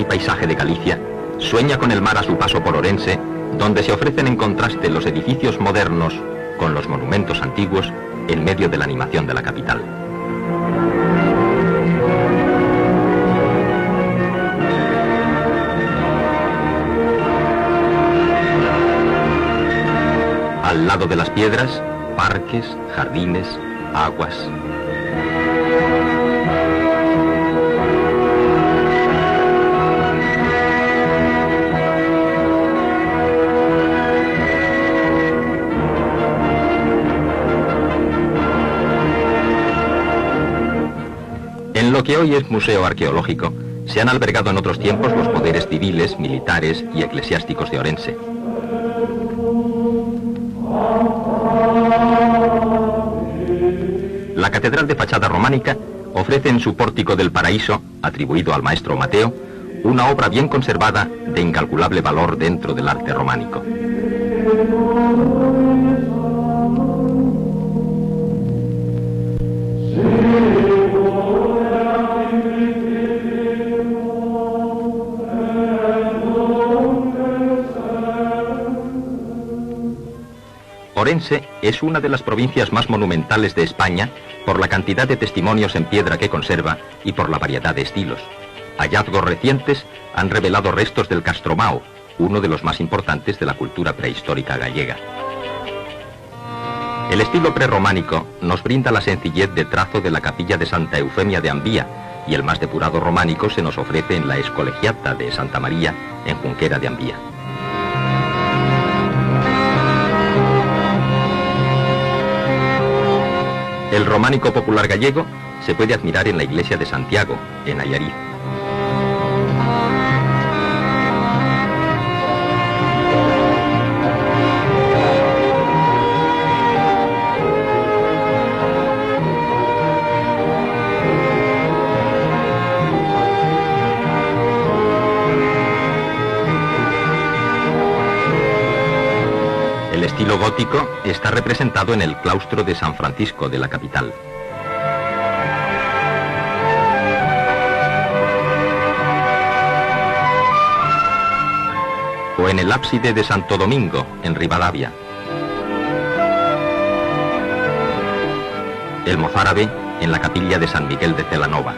y paisaje de Galicia, sueña con el mar a su paso por Orense, donde se ofrecen en contraste los edificios modernos con los monumentos antiguos en medio de la animación de la capital. Al lado de las piedras, parques, jardines, aguas. En lo que hoy es museo arqueológico, se han albergado en otros tiempos los poderes civiles, militares y eclesiásticos de Orense. La catedral de fachada románica ofrece en su pórtico del Paraíso, atribuido al maestro Mateo, una obra bien conservada de incalculable valor dentro del arte románico. Orense es una de las provincias más monumentales de España por la cantidad de testimonios en piedra que conserva y por la variedad de estilos. Hallazgos recientes han revelado restos del Castromao, uno de los más importantes de la cultura prehistórica gallega. El estilo prerrománico nos brinda la sencillez de trazo de la capilla de Santa Eufemia de Ambía, y el más depurado románico se nos ofrece en la Escolegiata de Santa María, en Junquera de Ambía. El románico popular gallego se puede admirar en la iglesia de Santiago, en Allariz. El estilo gótico está representado en el claustro de San Francisco de la capital. O en el ábside de Santo Domingo, en Ribadavia. El mozárabe en la capilla de San Miguel de Celanova.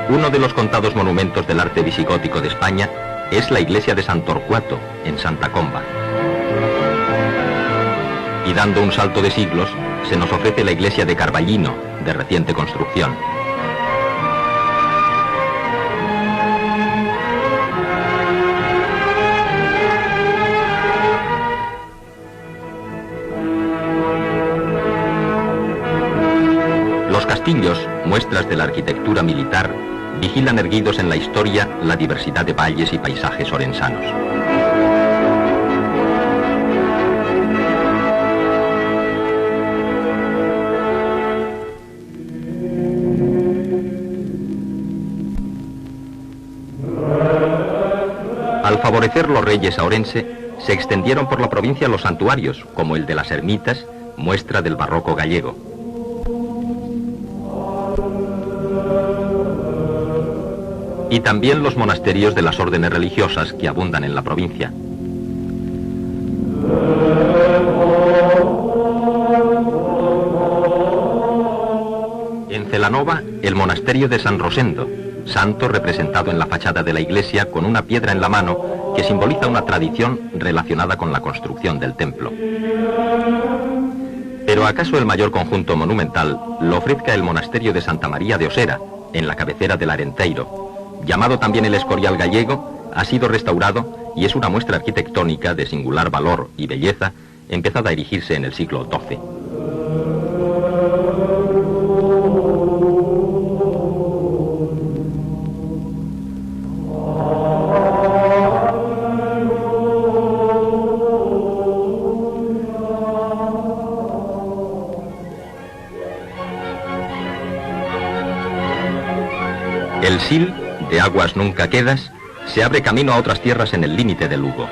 Uno de los contados monumentos del arte visigótico de España es la iglesia de San Torcuato, en Santa Comba. Y dando un salto de siglos, se nos ofrece la iglesia de Carballino, de reciente construcción. Los castillos, muestras de la arquitectura militar, vigilan erguidos en la historia la diversidad de valles y paisajes orensanos. Al favorecer los reyes a Orense, se extendieron por la provincia los santuarios, como el de las ermitas, muestra del barroco gallego. Y también los monasterios de las órdenes religiosas que abundan en la provincia. En Celanova, el monasterio de San Rosendo, santo representado en la fachada de la iglesia con una piedra en la mano que simboliza una tradición relacionada con la construcción del templo. Pero ¿acaso el mayor conjunto monumental lo ofrezca el monasterio de Santa María de Osera, en la cabecera del Arenteiro? Llamado también el Escorial gallego, ha sido restaurado y es una muestra arquitectónica de singular valor y belleza, empezada a erigirse en el siglo XII. El Sil, de aguas nunca quedas, se abre camino a otras tierras en el límite de Lugo.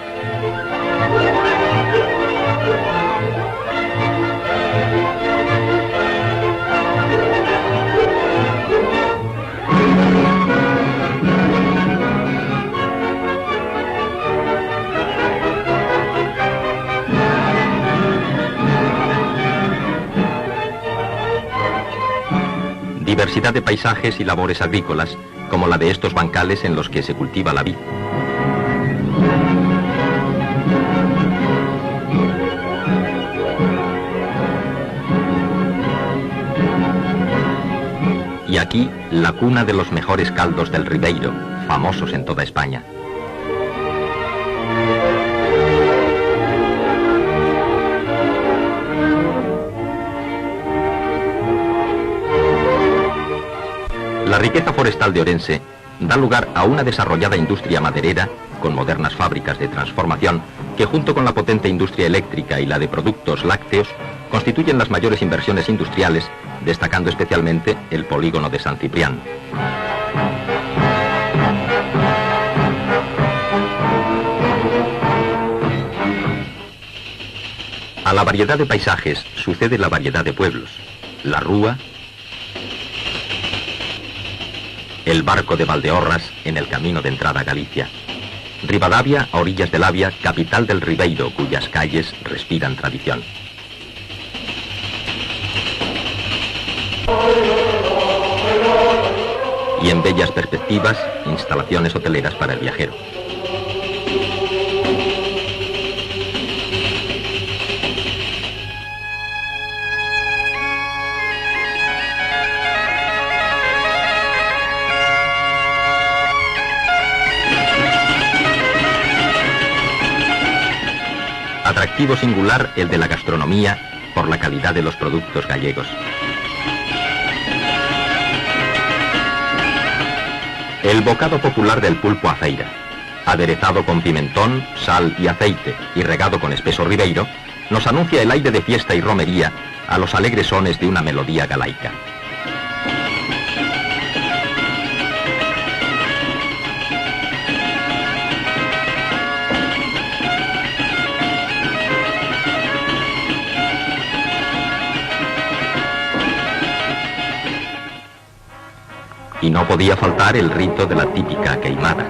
Diversidad de paisajes y labores agrícolas, como la de estos bancales en los que se cultiva la vid. Y aquí, la cuna de los mejores caldos del Ribeiro, famosos en toda España. La riqueza forestal de Orense da lugar a una desarrollada industria maderera con modernas fábricas de transformación que, junto con la potente industria eléctrica y la de productos lácteos, constituyen las mayores inversiones industriales, destacando especialmente el polígono de San Ciprián. A la variedad de paisajes sucede la variedad de pueblos. La Rúa, el barco de Valdeorras en el camino de entrada a Galicia. Ribadavia, a orillas del Avia, capital del Ribeiro, cuyas calles respiran tradición. Y en bellas perspectivas, instalaciones hoteleras para el viajero. Atractivo singular el de la gastronomía por la calidad de los productos gallegos. El bocado popular del pulpo a feira, aderezado con pimentón, sal y aceite y regado con espeso ribeiro, nos anuncia el aire de fiesta y romería a los alegres sones de una melodía galaica. Y no podía faltar el rito de la típica queimada.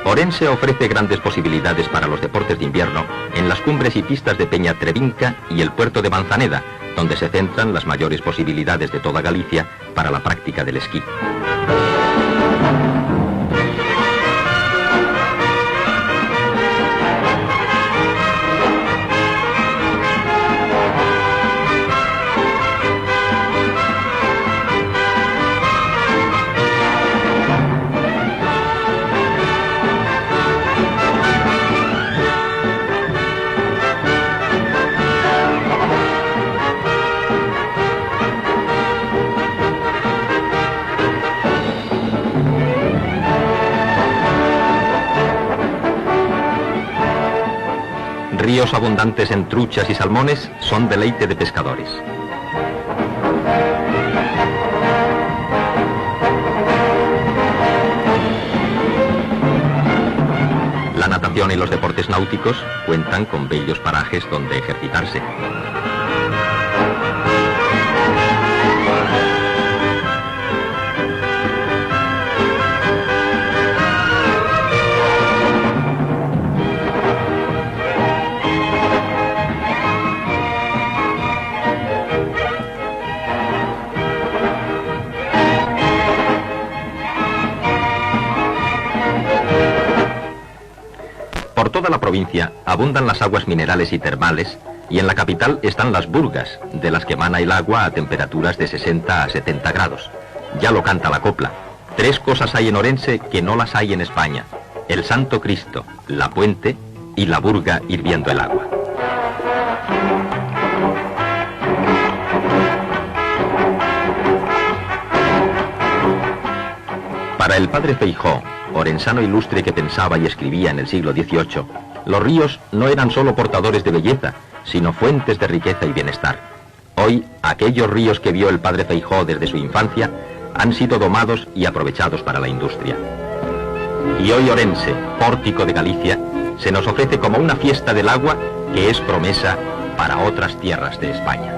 Orense ofrece grandes posibilidades para los deportes de invierno en las cumbres y pistas de Peña Trevinca y el puerto de Manzaneda, donde se centran las mayores posibilidades de toda Galicia para la práctica del esquí. Ríos abundantes en truchas y salmones son deleite de pescadores. La natación y los deportes náuticos cuentan con bellos parajes donde ejercitarse. Por toda la provincia abundan las aguas minerales y termales, y en la capital están las burgas, de las que emana el agua a temperaturas de 60 a 70 grados. Ya lo canta la copla. 3 cosas hay en Orense que no las hay en España: el Santo Cristo, la Puente y la burga hirviendo el agua. Para el padre Feijó, orensano ilustre que pensaba y escribía en el siglo XVIII, los ríos no eran solo portadores de belleza, sino fuentes de riqueza y bienestar. Hoy, aquellos ríos que vio el padre Feijó desde su infancia han sido domados y aprovechados para la industria. Y hoy Orense, pórtico de Galicia, se nos ofrece como una fiesta del agua que es promesa para otras tierras de España.